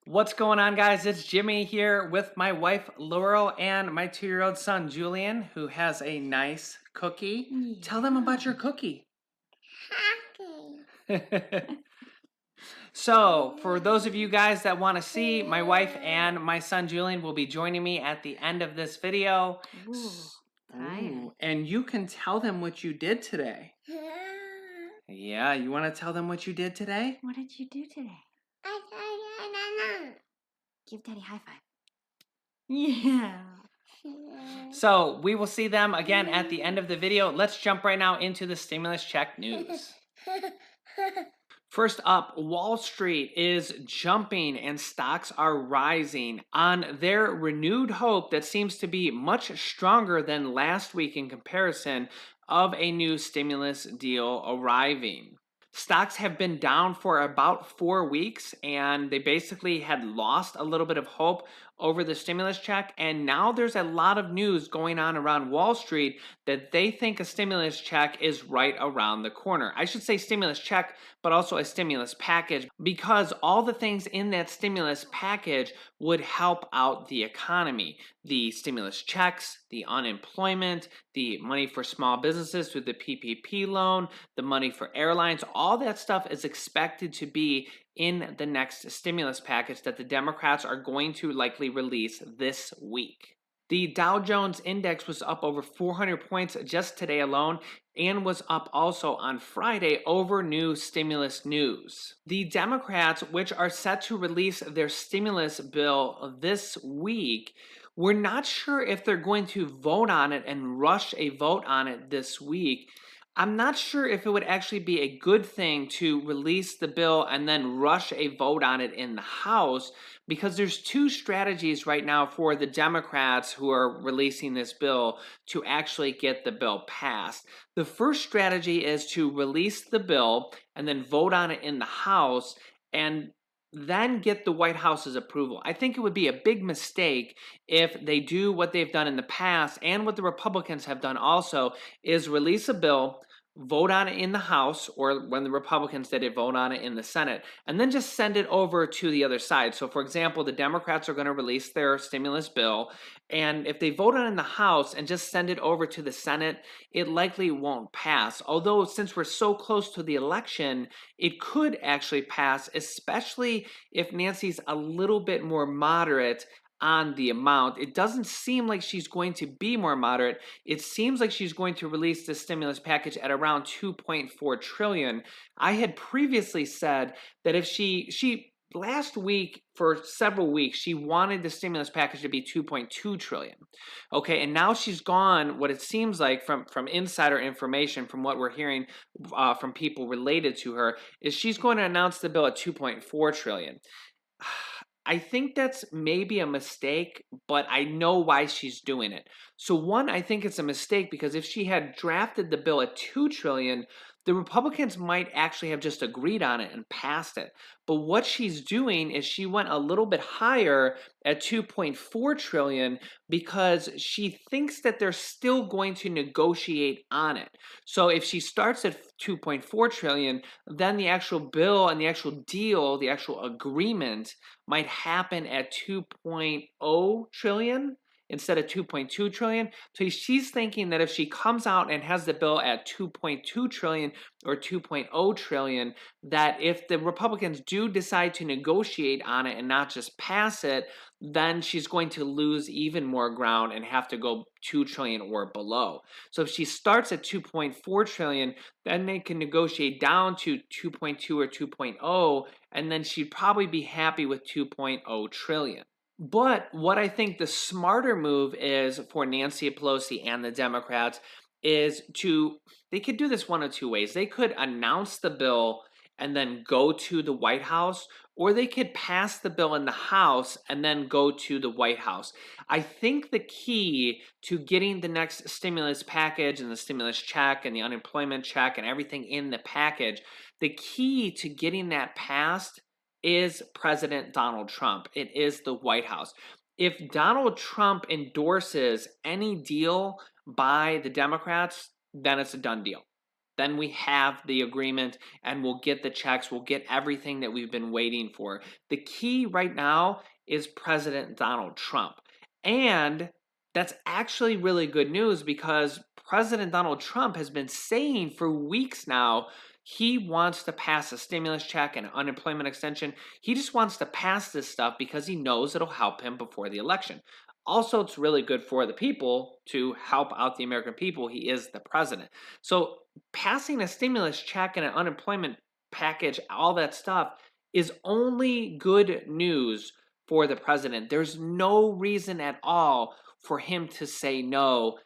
What's going on, guys? It's Jimmy here with my wife Laurel and my 2-year-old son Julian, who has a nice cookie. Yeah. Tell them about your cookie. Happy. So, for those of you guys that want to see, my wife and my son Julian will be joining me at the end of this video. Tired. And you can tell them what you did today. Yeah, you want to tell them what you did today? What did you do today? Give Daddy a high five. Yeah. So, we will see them again at the end of the video. Let's jump right now into the stimulus check news. First up, Wall Street is jumping and stocks are rising on their renewed hope that seems to be much stronger than last week in comparison of a new stimulus deal arriving. Stocks have been down for about 4 weeks, and they basically had lost a little bit of hope over the stimulus check. And now there's a lot of news going on around Wall Street that they think a stimulus check is right around the corner. I should say stimulus check, but also a stimulus package, because all the things in that stimulus package would help out the economy. The stimulus checks, the unemployment, the money for small businesses through the PPP loan, the money for airlines, all that stuff is expected to be in the next stimulus package that the Democrats are going to likely release this week. The Dow Jones Index was up over 400 points just today alone and was up also on Friday over new stimulus news. The Democrats, which are set to release their stimulus bill this week, we're not sure if they're going to vote on it and rush a vote on it this week. I'm not sure if it would actually be a good thing to release the bill and then rush a vote on it in the House, because there's two strategies right now for the Democrats who are releasing this bill to actually get the bill passed. The first strategy is to release the bill and then vote on it in the House and then get the White House's approval. I think it would be a big mistake if they do what they've done in the past, and what the Republicans have done also, is release a bill, vote on it in the House, or when the Republicans did it, vote on it in the Senate, and then just send it over to the other side. So, for example, the Democrats are going to release their stimulus bill, and if they vote on it in the House and just send it over to the Senate, it likely won't pass. Although, since we're so close to the election, it could actually pass, especially if Nancy's a little bit more moderate on the amount. It doesn't seem like she's going to be more moderate. It seems like she's going to release the stimulus package at around 2.4 trillion. I had previously said that if she last week, for several weeks, she wanted the stimulus package to be 2.2 trillion. Okay, and now she's gone, what it seems like from insider information, from what we're hearing from people related to her, is she's going to announce the bill at 2.4 trillion. I think that's maybe a mistake, but I know why she's doing it. So one, I think it's a mistake because if she had drafted the bill at 2 trillion, the Republicans might actually have just agreed on it and passed it. But what she's doing is she went a little bit higher at 2.4 trillion because she thinks that they're still going to negotiate on it. So if she starts at 2.4 trillion, then the actual bill and the actual deal, the actual agreement might happen at 2.0 trillion instead of 2.2 trillion. So she's thinking that if she comes out and has the bill at 2.2 trillion or 2.0 trillion, that if the Republicans do decide to negotiate on it and not just pass it, then she's going to lose even more ground and have to go 2 trillion or below. So if she starts at 2.4 trillion, then they can negotiate down to 2.2 or 2.0, and then she'd probably be happy with 2.0 trillion. But what I think the smarter move is for Nancy Pelosi and the Democrats is they could do this one of two ways. They could announce the bill and then go to the White House, or they could pass the bill in the House and then go to the White House. I think the key to getting the next stimulus package and the stimulus check and the unemployment check and everything in the package, the key to getting that passed is President Donald Trump. It is the White House. If Donald Trump endorses any deal by the Democrats, then it's a done deal. then we have the agreement and we'll get the checks. We'll get everything that we've been waiting for. The key right now is President Donald Trump. And that's actually really good news because President Donald Trump has been saying for weeks now he wants to pass a stimulus check and an unemployment extension. He just wants to pass this stuff because he knows it'll help him before the election. Also, it's really good for the people to help out the American people. He is the president. So, passing a stimulus check and an unemployment package, all that stuff, is only good news for the president. There's no reason at all for him to say no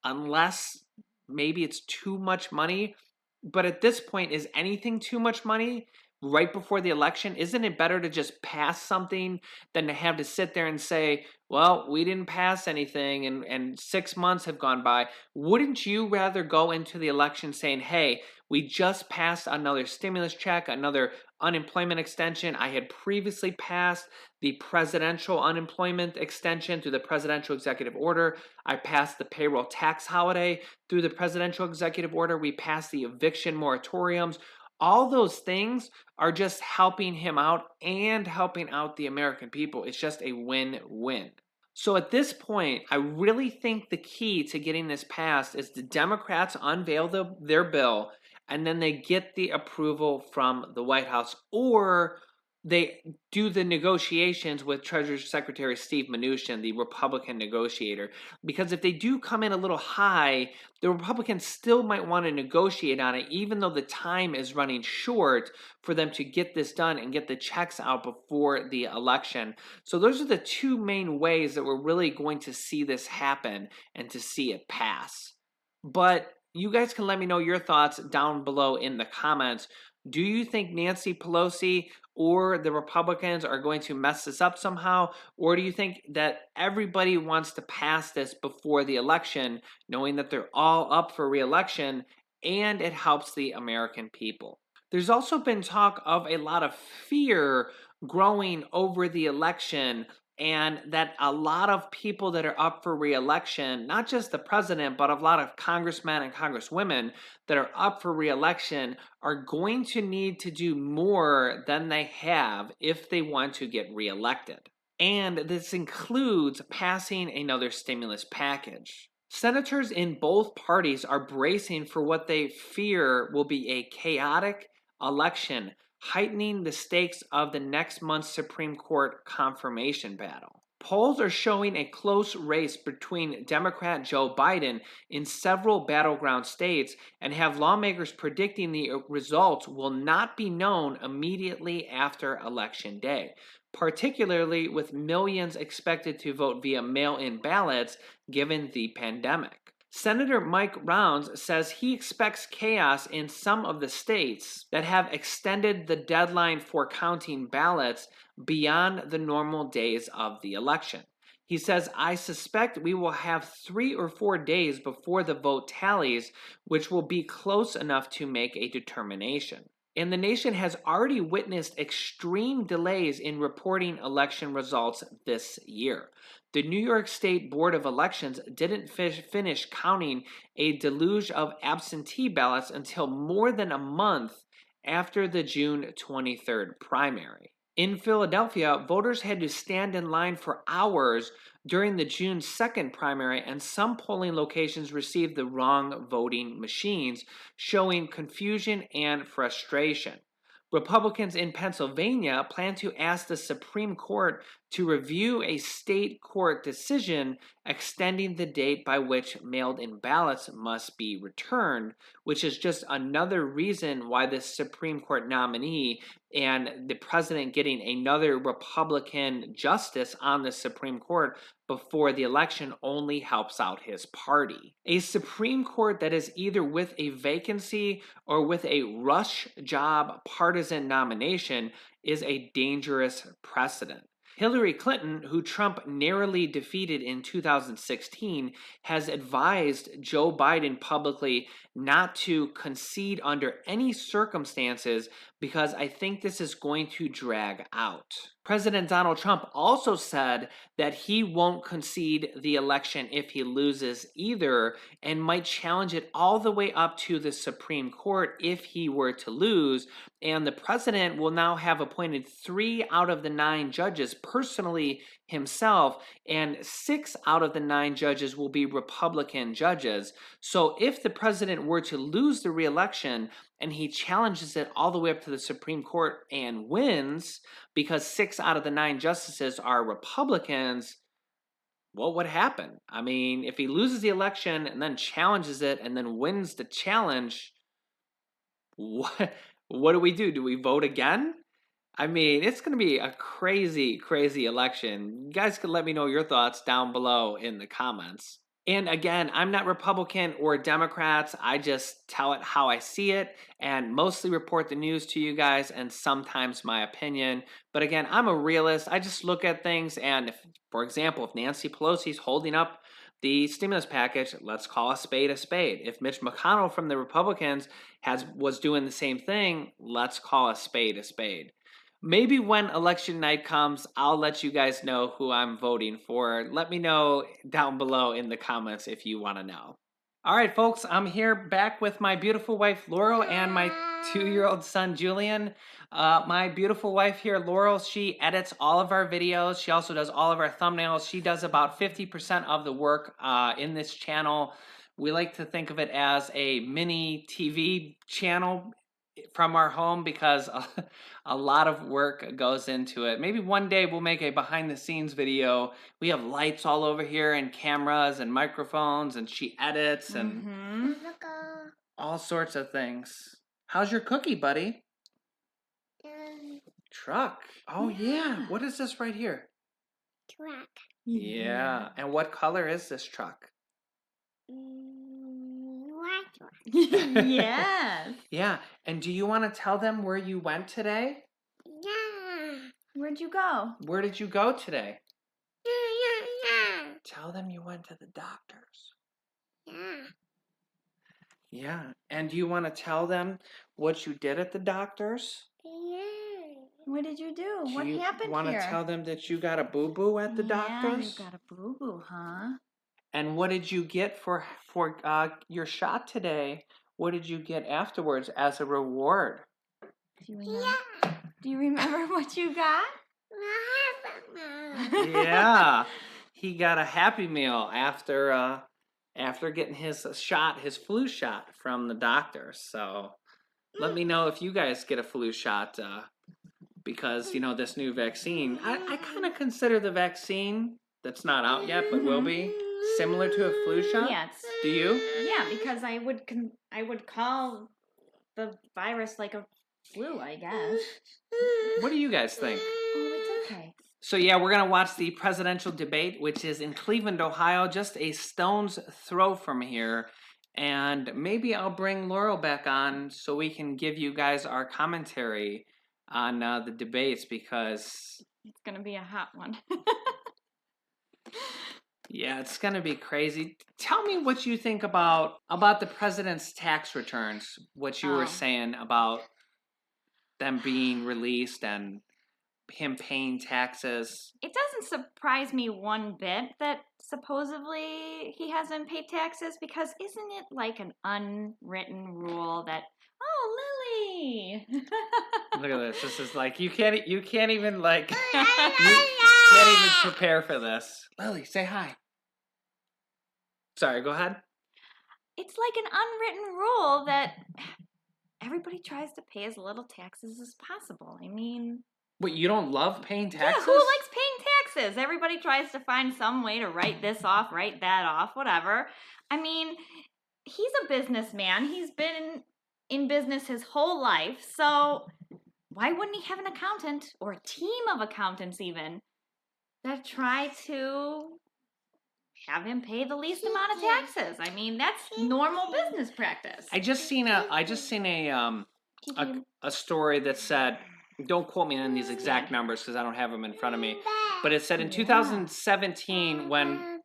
unless maybe it's too much money. But at this point, is anything too much money right before the election? Isn't it better to just pass something than to have to sit there and say, well, we didn't pass anything and 6 months have gone by? Wouldn't you rather go into the election saying, hey, we just passed another stimulus check, another unemployment extension. I had previously passed the presidential unemployment extension through the presidential executive order. I passed the payroll tax holiday through the presidential executive order. We passed the eviction moratoriums. All those things are just helping him out and helping out the American people. It's just a win-win. So at this point, I really think the key to getting this passed is the Democrats unveil their bill and then they get the approval from the White House, or they do the negotiations with Treasury Secretary Steve Mnuchin, the Republican negotiator. Because if they do come in a little high, the Republicans still might want to negotiate on it, even though the time is running short for them to get this done and get the checks out before the election. So those are the two main ways that we're really going to see this happen and to see it pass. But you guys can let me know your thoughts down below in the comments. Do you think Nancy Pelosi or the Republicans are going to mess this up somehow? Or do you think that everybody wants to pass this before the election, knowing that they're all up for re-election and it helps the American people? There's also been talk of a lot of fear growing over the election, and that a lot of people that are up for re-election, not just the president, but a lot of congressmen and congresswomen that are up for re-election are going to need to do more than they have if they want to get re-elected. And this includes passing another stimulus package. Senators in both parties are bracing for what they fear will be a chaotic election, heightening the stakes of the next month's Supreme Court confirmation battle. Polls are showing a close race between Democrat Joe Biden in several battleground states and have lawmakers predicting the results will not be known immediately after Election Day, particularly with millions expected to vote via mail-in ballots given the pandemic. Senator Mike Rounds says he expects chaos in some of the states that have extended the deadline for counting ballots beyond the normal days of the election. He says, I suspect we will have 3 or 4 days before the vote tallies, which will be close enough to make a determination. And the nation has already witnessed extreme delays in reporting election results this year. The New York State Board of Elections didn't finish counting a deluge of absentee ballots until more than a month after the June 23rd primary. In Philadelphia, voters had to stand in line for hours during the June 2nd primary, and some polling locations received the wrong voting machines, showing confusion and frustration. Republicans in Pennsylvania plan to ask the Supreme Court to review a state court decision extending the date by which mailed-in ballots must be returned, which is just another reason why the Supreme Court nominee and the president getting another Republican justice on the Supreme Court before the election only helps out his party. A Supreme Court that is either with a vacancy or with a rush job partisan nomination is a dangerous precedent. Hillary Clinton, who Trump narrowly defeated in 2016, has advised Joe Biden publicly not to concede under any circumstances because I think this is going to drag out. President Donald Trump also said that he won't concede the election if he loses either, and might challenge it all the way up to the Supreme Court if he were to lose. And the president will now have appointed 3 out of the 9 judges personally himself, and 6 out of the 9 judges will be Republican judges. So if the president were to lose the re-election and he challenges it all the way up to the Supreme Court and wins, because 6 out of the 9 justices are Republicans, what would happen? I mean, if he loses the election and then challenges it and then wins the challenge, what do we do? Do we vote again? I mean, it's going to be a crazy, crazy election. You guys can let me know your thoughts down below in the comments. And again, I'm not Republican or Democrats. I just tell it how I see it and mostly report the news to you guys and sometimes my opinion. But again, I'm a realist. I just look at things, and if, for example, if Nancy Pelosi's holding up the stimulus package, let's call a spade a spade. If Mitch McConnell from the Republicans was doing the same thing, let's call a spade a spade. Maybe when election night comes, I'll let you guys know who I'm voting for. Let me know down below in the comments if you want to know. All right, folks, I'm here back with my beautiful wife, Laurel, and my 2-year-old son, Julian. My beautiful wife here, Laurel, she edits all of our videos. She also does all of our thumbnails. She does about 50% of the work in this channel. We like to think of it as a mini TV channel from our home because a lot of work goes into it. Maybe one day we'll make a behind the scenes video. We have lights all over here and cameras and microphones, and she edits and all sorts of things. How's your cookie, buddy? Truck. Oh yeah. What is this right here? Truck. Yeah. And what color is this truck? White one. Yes. Yeah. And do you want to tell them where you went today? Yeah. Where'd you go? Where did you go today? Yeah. Tell them you went to the doctor's. Yeah. Yeah. And do you want to tell them what you did at the doctor's? Yeah. What did you do? What Do you happened want here? to tell them that you got a boo-boo at the doctor's? Yeah, you got a boo-boo, huh? And what did you get for your shot today? What did you get afterwards as a reward? Do you remember? Do you remember what you got? Yeah, he got a Happy Meal after getting his shot, his flu shot from the doctor. So let me know if you guys get a flu shot because you know this new vaccine. I kind of consider the vaccine that's not out yet, but will be similar to a flu shot. Yeah. Do you? Yeah, because I would call the virus like a flu, I guess. What do you guys think? Oh, it's okay. So yeah, we're gonna watch the presidential debate, which is in Cleveland, Ohio, just a stone's throw from here. And maybe I'll bring Laurel back on so we can give you guys our commentary on the debates, because It's gonna be a hot one. yeah, it's gonna be crazy. Tell me what you think about the president's tax returns. What you were saying about them being released and him paying taxes. It doesn't surprise me one bit that supposedly he hasn't paid taxes, because isn't it like an unwritten rule that, oh, Lily. Look at this. This is like you can't even like you can't even prepare for this. Lily, say hi. Sorry, go ahead. It's like an unwritten rule that everybody tries to pay as little taxes as possible. I mean, Wait, you don't love paying taxes? yeah, who likes paying taxes? Everybody tries to find some way to write this off, write that off, whatever. I mean, he's a businessman. He's been in business his whole life. So why wouldn't he have an accountant, or a team of accountants even, that try to have him pay the least amount of taxes? I mean, that's normal business practice. I just seen a story that said, don't quote me on these exact numbers because I don't have them in front of me, but it said in 2017 when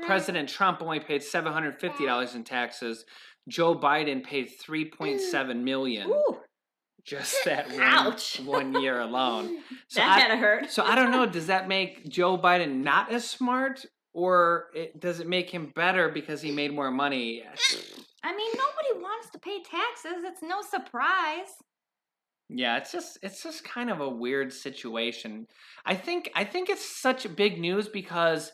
President Trump only paid $750 in taxes, Joe Biden paid $3.7 million. Ooh, Just that ouch. one year alone. So that had to hurt. So I don't know. Does that make Joe Biden not as smart, or does it make him better because he made more money? I mean, nobody wants to pay taxes. It's no surprise. Yeah, it's just kind of a weird situation. I think it's such big news because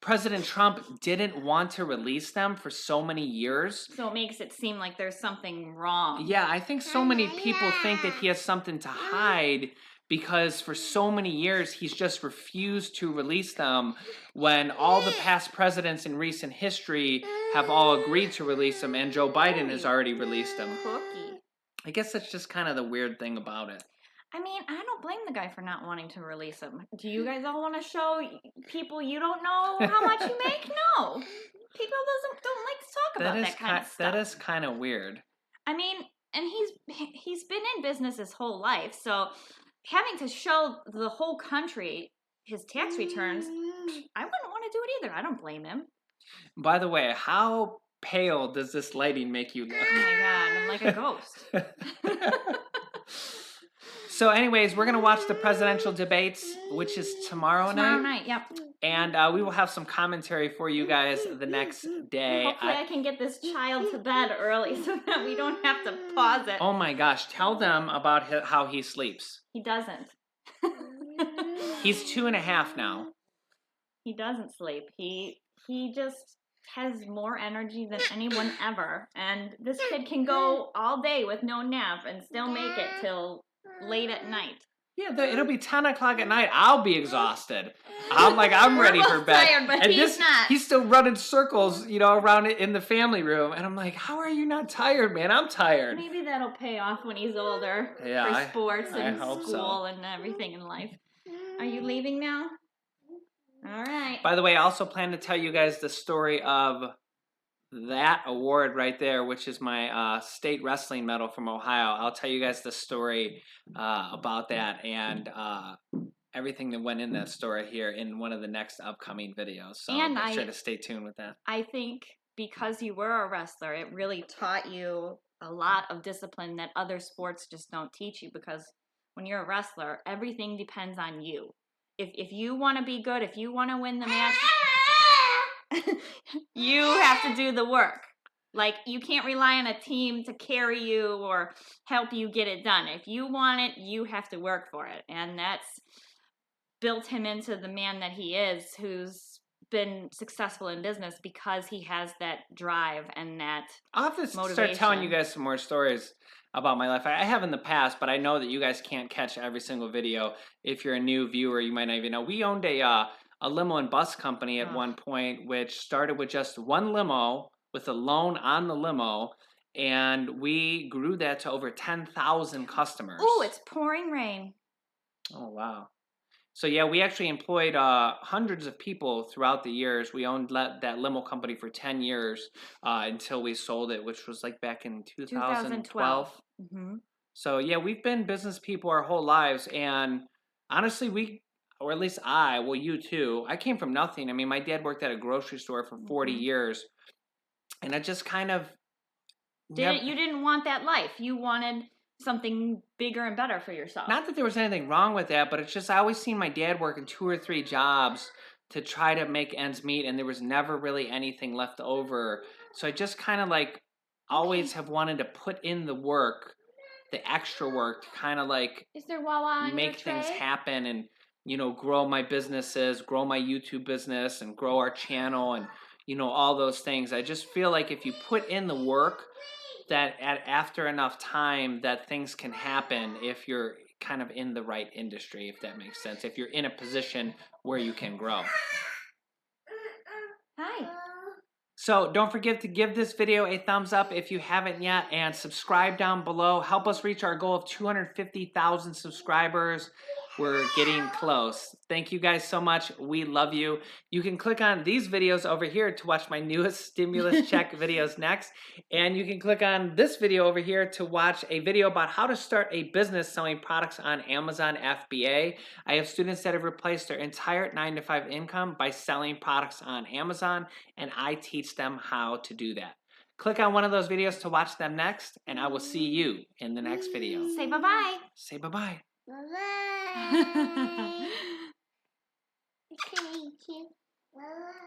President Trump didn't want to release them for so many years. So it makes it seem like there's something wrong. Yeah, I think so many people think that he has something to hide because for so many years he's just refused to release them when all the past presidents in recent history have all agreed to release them, and Joe Biden has already released them. Cookie. I guess that's just kind of the weird thing about it. I mean, I don't blame the guy for not wanting to release him. Do you guys all want to show people you don't know how much you make? No. People don't like to talk about that kind of stuff. That is kind of weird. I mean, and he's been in business his whole life, so having to show the whole country his tax returns, I wouldn't want to do it either. I don't blame him. By the way, how pale does this lighting make you look? Oh my god, I'm like a ghost. So anyways, we're going to watch the presidential debates, which is tomorrow night. Tomorrow night, yep. And we will have some commentary for you guys the next day. Hopefully I can get this child to bed early so that we don't have to pause it. Oh my gosh, tell them about how he sleeps. He doesn't. He's 2.5 now. He doesn't sleep. He just has more energy than anyone ever. And this kid can go all day with no nap and still make it till late at night. Yeah, it'll be 10 o'clock at night. I'll be exhausted. I'm ready for bed. Tired, but and he's not. He's still running circles, around it in the family room. And I'm like, how are you not tired, man? I'm tired. Maybe that'll pay off when he's older. Yeah, for sports and hope school and everything in life. Are you leaving now? All right. By the way, I also plan to tell you guys the story of that award right there, which is my state wrestling medal from Ohio. I'll tell you guys the story about that and everything that went in that story here in one of the next upcoming videos. So make sure to stay tuned with that. I think because you were a wrestler, it really taught you a lot of discipline that other sports just don't teach you, because when you're a wrestler, everything depends on you. If you want to be good, if you want to win the match, you have to do the work. Like, you can't rely on a team to carry you or help you get it done. If you want it, you have to work for it. And that's built him into the man that he is, who's been successful in business because he has that drive and that I'll have to motivation. start telling you guys some more stories about my life. I have in the past, but I know that you guys can't catch every single video. If you're a new viewer, you might not even know. We owned a limo and bus company at one point, which started with just one limo with a loan on the limo, and we grew that to over 10,000 customers. Oh, it's pouring rain. Oh, wow. So, yeah, we actually employed hundreds of people throughout the years. We owned that limo company for 10 years until we sold it, which was like back in 2012. Mm-hmm. So, yeah, we've been business people our whole lives. And honestly, or at least you too, I came from nothing. I mean, my dad worked at a grocery store for 40 years. And I just kind of... You didn't want that life. You wanted something bigger and better for yourself. Not that there was anything wrong with that, but it's just I always seen my dad working 2 or 3 jobs to try to make ends meet, and there was never really anything left over. So I just kind of always have wanted to put in the work, the extra work, to kind of Is there Wawa on make your things tray? happen and grow my businesses, grow my YouTube business, and grow our channel, and all those things. I just feel like if you put in the work, that after enough time that things can happen if you're kind of in the right industry, if that makes sense. If you're in a position where you can grow. Hi. So don't forget to give this video a thumbs up if you haven't yet, and subscribe down below. Help us reach our goal of 250,000 subscribers. We're getting close. Thank you guys so much. We love you. You can click on these videos over here to watch my newest stimulus check videos next. And you can click on this video over here to watch a video about how to start a business selling products on Amazon FBA. I have students that have replaced their entire 9-to-5 income by selling products on Amazon, and I teach them how to do that. Click on one of those videos to watch them next, and I will see you in the next video. Say bye-bye. Say bye-bye. Bye-bye. Okay, bye.